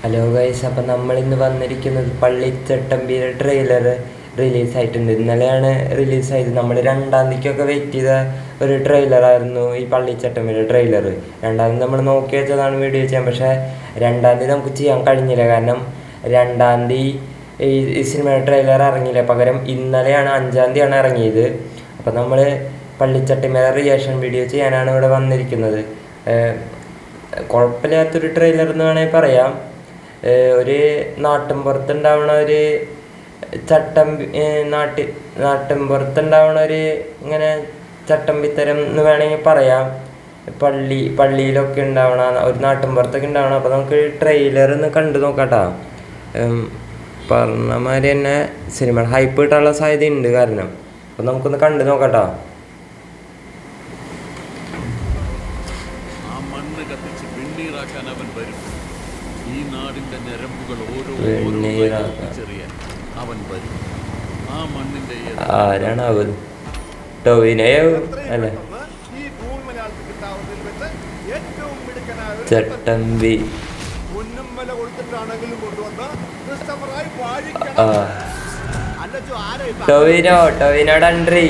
Hello guys, അപ്പം നമ്മളിന്ന് വന്നിരിക്കുന്നത് പള്ളിച്ചട്ടമ്പിയുടെ ട്രെയിലർ റിലീസായിട്ടുണ്ട്. ഇന്നലെയാണ് റിലീസായത്. നമ്മൾ 2-ാം തീയതിക്കൊക്കെ വെയിറ്റ് ചെയ്ത ഒരു ട്രെയിലറായിരുന്നു ഈ പള്ളിച്ചട്ടമ്പിയുടെ ട്രെയിലർ. 2-ാം തീയതി നമ്മൾ നോക്കി വെച്ചതാണ് വീഡിയോ ചെയ്യാൻ, പക്ഷേ 2-ാം തീയതി നമുക്ക് ചെയ്യാൻ കഴിഞ്ഞില്ല. കാരണം 2-ാം തീയതി ഈ സിനിമയുടെ ട്രെയിലർ ഇറങ്ങിയില്ല. പകരം ഇന്നലെയാണ് 5-ാം തീയതിയാണ് ഇറങ്ങിയത്. അപ്പം നമ്മൾ പള്ളിച്ചട്ടമ്പിയുടെ റിയാക്ഷൻ വീഡിയോ ചെയ്യാനാണ് ഇവിടെ വന്നിരിക്കുന്നത്. കുഴപ്പമില്ലാത്തൊരു ട്രെയിലർ എന്ന് വേണമെങ്കിൽ പറയാം. ഒരു നാട്ടിൻപുറത്തുണ്ടാവണ ഒരു നാട്ടിൻപുറത്തുണ്ടാവണ ഒരു ഇങ്ങനെ ചട്ടമ്പിത്തരം എന്ന് വേണമെങ്കിൽ പറയാം. പള്ളിയിലൊക്കെ ഉണ്ടാവണ ഒരു നാട്ടിൻപുറത്തൊക്കെ ഉണ്ടാവണം. അപ്പോൾ നമുക്ക് ട്രെയിലർ ഒന്ന് കണ്ടു നോക്കാട്ടോ. പറഞ്ഞ മാതിരി തന്നെ സിനിമ ഹൈപ്പ് കിട്ടാനുള്ള സാധ്യതയുണ്ട്. കാരണം അപ്പോൾ നമുക്കൊന്ന് കണ്ടു നോക്കാട്ടോ. ഈ നാടിന്റെ ഞരമ്പുകൾ അവൻ വരും. ആ മണ്ണിന്റെ ആരാണ് അവൻ? ടോവിനോയോ അല്ലേ? ചട്ടമ്പി ടോവിനോടെ എൻട്രി.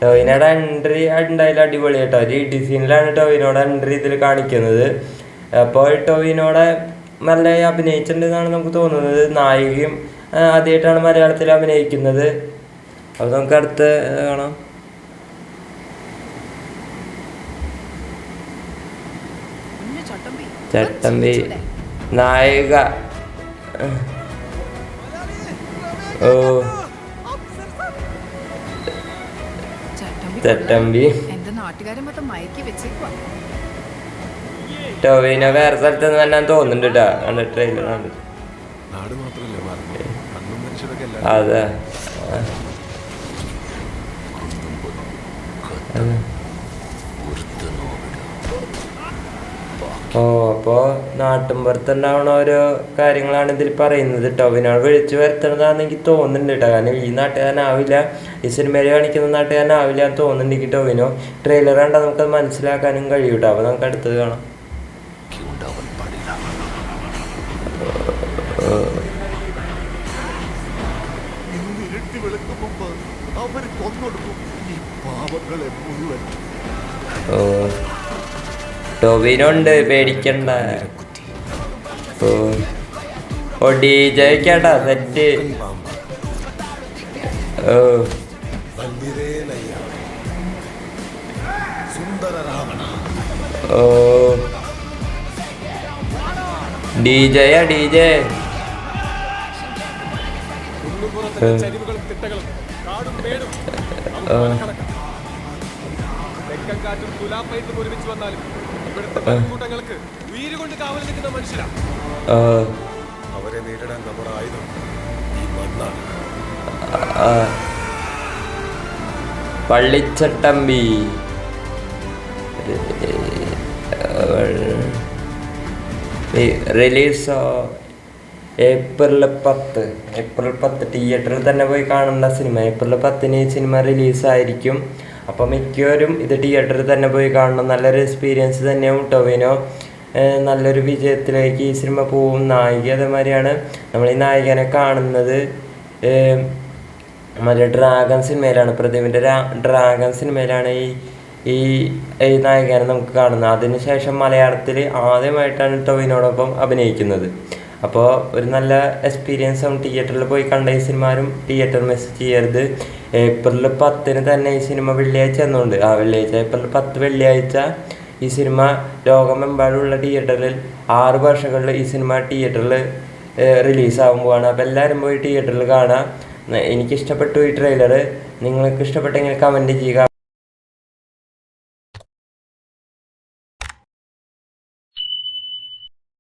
ടോവിനോടെ എൻട്രി ഉണ്ടായാലും അടിപൊളി കേട്ടോ. ഒരു ഡിസൈനിലാണ് ടോവിനോടെ എൻട്രി ഇതിൽ കാണിക്കുന്നത്. അപ്പോൾ ടോവിനോടെ നല്ല അഭിനയിച്ചിട്ടുണ്ടെന്നാണ് നമുക്ക് തോന്നുന്നത്. നായികയും ആദ്യമായിട്ടാണ് മലയാളത്തിൽ അഭിനയിക്കുന്നത്. അപ്പോൾ നമുക്ക് അടുത്ത് കാണാം. ചട്ടമ്പി നായിക. ഓ ചട്ടമ്പി ടോവിനോ വേറെ സ്ഥലത്ത് നിന്ന് തന്നെ തോന്നുന്നുണ്ട് കേട്ടോ. കണ്ട ട്രെയിലർ കണ്ട്. അതെ. ഓ അപ്പോൾ നാട്ടിൻപുറത്തുണ്ടാവണ ഓരോ കാര്യങ്ങളാണ് ഇതിൽ പറയുന്നത്. ടോവിനോട് വിളിച്ചു വരുത്തണതാണെന്ന് എനിക്ക് തോന്നുന്നുണ്ട് കേട്ടോ. കാരണം ഈ നാട്ടുകാരനാവില്ല, ഈ സിനിമയിൽ കാണിക്കുന്ന നാട്ടുകാരനാവില്ല എന്ന് തോന്നുന്നുണ്ട് എനിക്ക്. ടോവിനോ ട്രെയിലർ കണ്ടാൽ നമുക്കത് മനസ്സിലാക്കാനും കഴിയും കേട്ടോ. അപ്പോൾ നമുക്ക് അടുത്തത് കാണാം. ടോവിനോ ഉണ്ട്, പേടിക്കണ്ട. ഓ DJ കേട്ടാ സെറ്റ്. ഓ ഓ DJ അവരെ നേരിടാൻ നമ്മുടെ ആയുധം ഈ മണ്ണാണ്. പള്ളിച്ചട്ടമ്പി റിലീസോ ഏപ്രിൽ 10 തിയേറ്ററിൽ തന്നെ പോയി കാണേണ്ട സിനിമ. ഏപ്രിൽ 10 ഈ സിനിമ റിലീസായിരിക്കും. അപ്പോൾ മിക്കവരും ഇത് തിയേറ്ററിൽ തന്നെ പോയി കാണണം. നല്ലൊരു എക്സ്പീരിയൻസ് തന്നെയാവും. ടോവിനോ നല്ലൊരു വിജയത്തിലേക്ക് ഈ സിനിമ പോവും. നായിക അതേമാതിരിയാണ്. നമ്മൾ ഈ നായികനെ കാണുന്നത് മറ്റേ ഡ്രാഗൺ സിനിമയിലാണ്. പ്രദീപിൻ്റെ ഡ്രാഗൺ സിനിമയിലാണ് ഈ നായികനെ നമുക്ക് കാണുന്നത്. അതിനുശേഷം മലയാളത്തിൽ ആദ്യമായിട്ടാണ് ടോവിനോടൊപ്പം അഭിനയിക്കുന്നത്. അപ്പോൾ ഒരു നല്ല എക്സ്പീരിയൻസ് ആവും. തിയേറ്ററിൽ പോയി കണ്ട ഈ സിനിമ തിയേറ്റർ മിസ് ചെയ്യരുത്. ഏപ്രിൽ 10 തന്നെ ഈ സിനിമ വെള്ളിയാഴ്ച എന്നുണ്ട്. വെള്ളിയാഴ്ച ഏപ്രിൽ 10 വെള്ളിയാഴ്ച ഈ സിനിമ ലോകമെമ്പാടുമുള്ള തിയേറ്ററിൽ 6 ഭാഷകളിൽ ഈ സിനിമ തിയേറ്ററിൽ റിലീസാകുമ്പോഴാണ്. അപ്പോൾ എല്ലാവരും പോയി തിയേറ്ററിൽ കാണാം. എനിക്കിഷ്ടപ്പെട്ടു ഈ ട്രെയിലർ. നിങ്ങൾക്ക് ഇഷ്ടപ്പെട്ടെങ്കിൽ കമൻറ്റ് ചെയ്യുക.